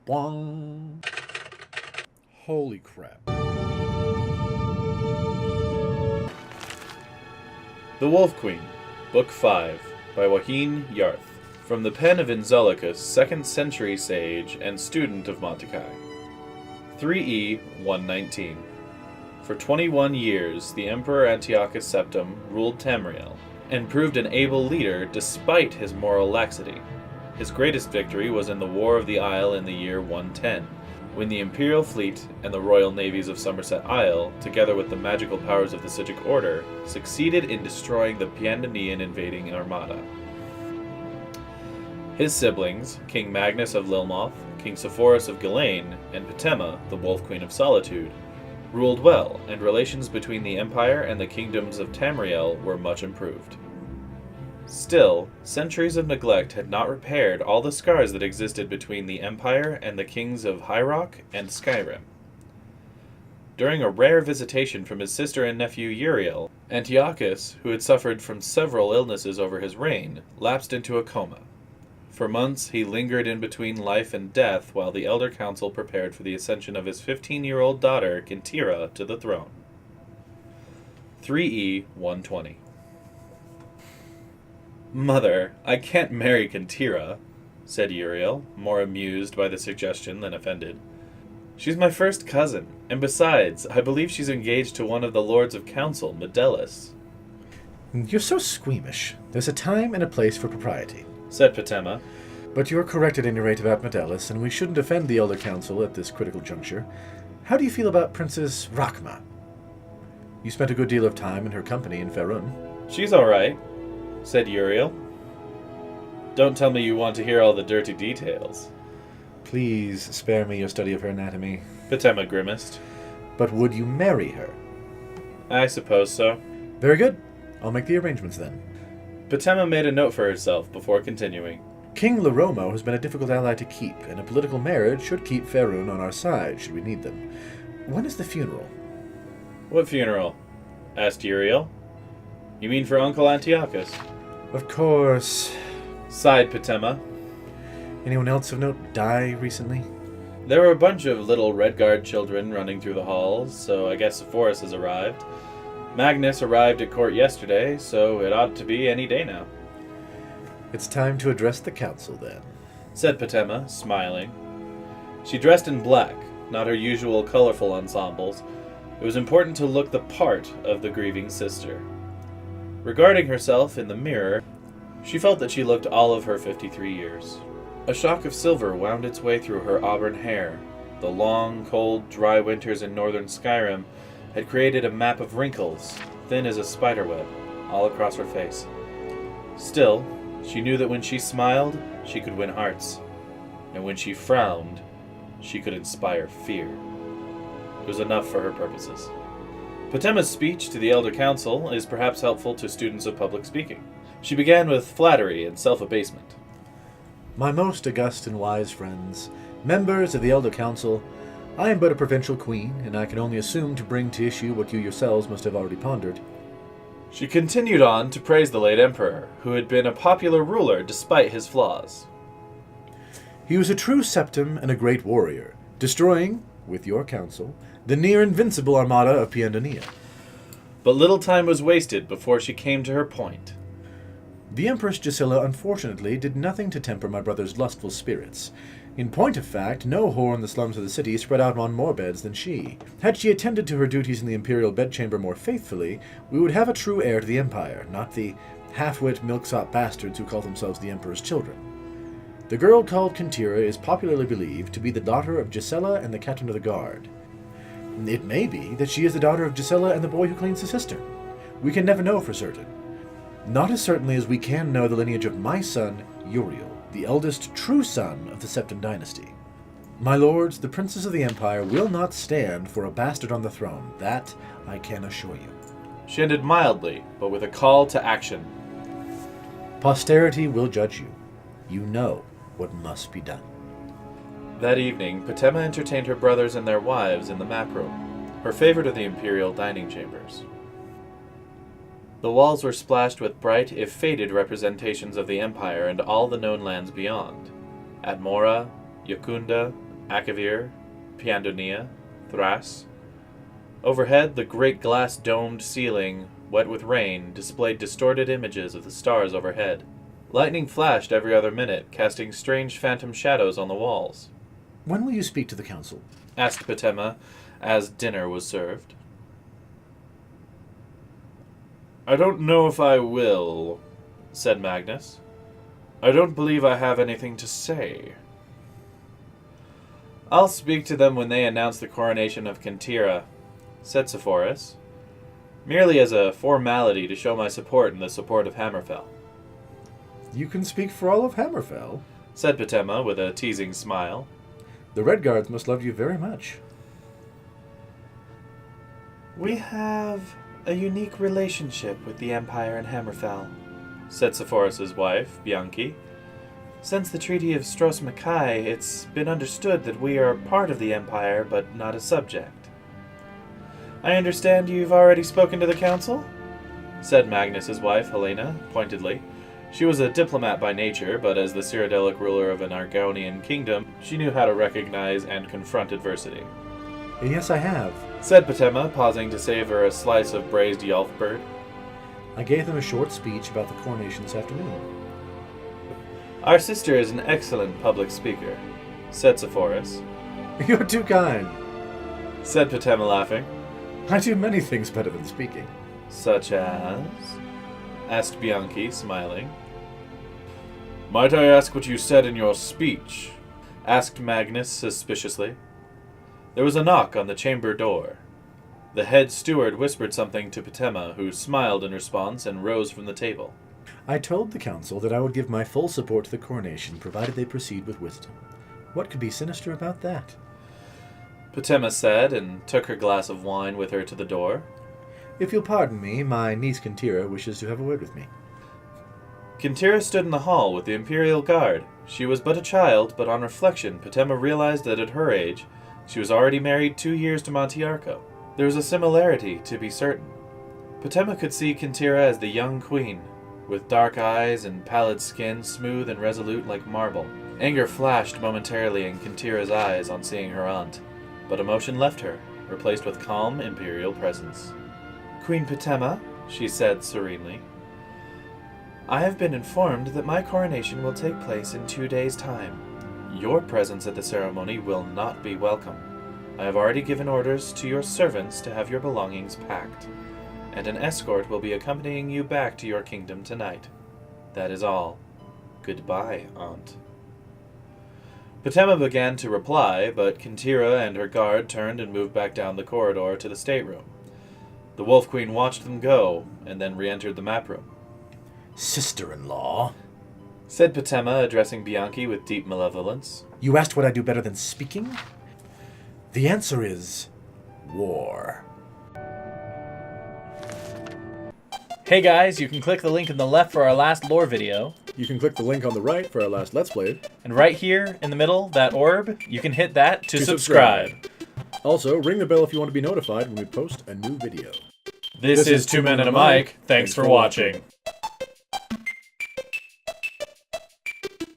Bwong. Holy crap. The Wolf Queen, Book 5, by Joachim Yarth, from the pen of Inzolicus, 2nd century sage and student of Montekai. 3E 119. For 21 years, the Emperor Antiochus Septim ruled Tamriel, and proved an able leader despite his moral laxity. His greatest victory was in the War of the Isle in the year 110, when the Imperial fleet and the royal navies of Somerset Isle, together with the magical powers of the Sigic Order, succeeded in destroying the Piandanian invading armada. His siblings, King Magnus of Lilmoth, King Sepphoris of Ghilain, and Potema, the Wolf Queen of Solitude, ruled well, and relations between the Empire and the kingdoms of Tamriel were much improved. Still, centuries of neglect had not repaired all the scars that existed between the Empire and the kings of High Rock and Skyrim. During a rare visitation from his sister and nephew Uriel, Antiochus, who had suffered from several illnesses over his reign, lapsed into a coma. For months he lingered in between life and death while the Elder Council prepared for the ascension of his 15-year-old daughter, Kintira, to the throne. 3E 120. "Mother, I can't marry Kintira," said Uriel, more amused by the suggestion than offended. "She's my first cousin, and besides, I believe she's engaged to one of the Lords of Council, Medellus." You're so squeamish. There's a time and a place for propriety, said Potema. But you're correct at any rate about Medellus, and we shouldn't offend the Elder Council at this critical juncture. How do you feel about Princess Rachma? You spent a good deal of time in her company in Faerun. "She's all right," said Uriel. "Don't tell me you want to hear all the dirty details." Please spare me your study of her anatomy. Potema grimaced. But would you marry her? "I suppose so." Very good. I'll make the arrangements then. Potema made a note for herself before continuing. King Laromo has been a difficult ally to keep, and a political marriage should keep Faerun on our side, should we need them. When is the funeral? "What funeral?" asked Uriel. "You mean for Uncle Antiochus?" Of course, sighed Potema. Anyone else of note die recently? There were a bunch of little Redguard children running through the halls, so I guess Sepphoris has arrived. Magnus arrived at court yesterday, so it ought to be any day now. It's time to address the council, then, said Potema, smiling. She dressed in black, not her usual colorful ensembles. It was important to look the part of the grieving sister. Regarding herself in the mirror, she felt that she looked all of her 53 years. A shock of silver wound its way through her auburn hair. The long, cold, dry winters in northern Skyrim had created a map of wrinkles, thin as a spiderweb, all across her face. Still, she knew that when she smiled, she could win hearts, and when she frowned, she could inspire fear. It was enough for her purposes. Potema's speech to the Elder Council is perhaps helpful to students of public speaking. She began with flattery and self-abasement. My most august and wise friends, members of the Elder Council, I am but a provincial queen, and I can only assume to bring to issue what you yourselves must have already pondered. She continued on to praise the late emperor, who had been a popular ruler despite his flaws. He was a true septim and a great warrior, destroying, with your counsel, the near-invincible armada of Piandania. But little time was wasted before she came to her point. The Empress Gisela unfortunately did nothing to temper my brother's lustful spirits. In point of fact, no whore in the slums of the city spread out on more beds than she. Had she attended to her duties in the imperial bedchamber more faithfully, we would have a true heir to the empire, not the half-wit milksop bastards who call themselves the emperor's children. The girl called Kintira is popularly believed to be the daughter of Gisela and the captain of the guard. It may be that she is the daughter of Gisela and the boy who cleans the cistern. We can never know for certain. Not as certainly as we can know the lineage of my son, Uriel, the eldest true son of the Septim dynasty. My lords, the princes of the empire will not stand for a bastard on the throne. That I can assure you. She ended mildly, but with a call to action. Posterity will judge you. You know what must be done. That evening, Potema entertained her brothers and their wives in the map room, her favorite of the imperial dining chambers. The walls were splashed with bright, if faded, representations of the Empire and all the known lands beyond. Admora, Yokunda, Akavir, Piandonia, Thras. Overhead, the great glass-domed ceiling, wet with rain, displayed distorted images of the stars overhead. Lightning flashed every other minute, casting strange phantom shadows on the walls. When will you speak to the council? Asked Potema as dinner was served. I don't know if I will, said Magnus. I don't believe I have anything to say. I'll speak to them when they announce the coronation of Kintira, said Sepphoris, merely as a formality to show my support in the support of Hammerfell. You can speak for all of Hammerfell, said Potema with a teasing smile. The Redguards must love you very much. We have a unique relationship with the Empire in Hammerfell, said Sepphoris' wife, Bianchi. Since the Treaty of Stros Mackay, it's been understood that we are part of the Empire, but not a subject. I understand you've already spoken to the Council? Said Magnus' wife, Helena, pointedly. She was a diplomat by nature, but as the Cyrodiilic ruler of an Argonian kingdom, she knew how to recognize and confront adversity. Yes, I have, said Potema, pausing to savor a slice of braised Yalf bird. I gave them a short speech about the coronation this afternoon. Our sister is an excellent public speaker, said Sepphoris. You're too kind, said Potema, laughing. I do many things better than speaking. Such as? Asked Bianchi, smiling. Might I ask what you said in your speech? Asked Magnus suspiciously. There was a knock on the chamber door. The head steward whispered something to Potema, who smiled in response and rose from the table. I told the council that I would give my full support to the coronation, provided they proceed with wisdom. What could be sinister about that? Potema said, and took her glass of wine with her to the door. If you'll pardon me, my niece Kintira wishes to have a word with me. Kintira stood in the hall with the Imperial Guard. She was but a child, but on reflection, Potema realized that at her age, she was already married 2 years to Montiarco. There was a similarity, to be certain. Potema could see Kintira as the young queen, with dark eyes and pallid skin smooth and resolute like marble. Anger flashed momentarily in Kintira's eyes on seeing her aunt, but emotion left her, replaced with calm imperial presence. Queen Potema, she said serenely, I have been informed that my coronation will take place in 2 days' time. Your presence at the ceremony will not be welcome. I have already given orders to your servants to have your belongings packed, and an escort will be accompanying you back to your kingdom tonight. That is all. Goodbye, Aunt. Potema began to reply, but Kintira and her guard turned and moved back down the corridor to the stateroom. The Wolf Queen watched them go, and then re-entered the map room. Sister-in-law, said Potema, addressing Bianchi with deep malevolence. You asked what I do better than speaking? The answer is war. Hey guys, you can click the link in the left for our last lore video. You can click the link on the right for our last Let's Play. And right here in the middle, that orb, you can hit that to subscribe. Also, ring the bell if you want to be notified when we post a new video. This is 2 Men and a Mic. Thanks for watching.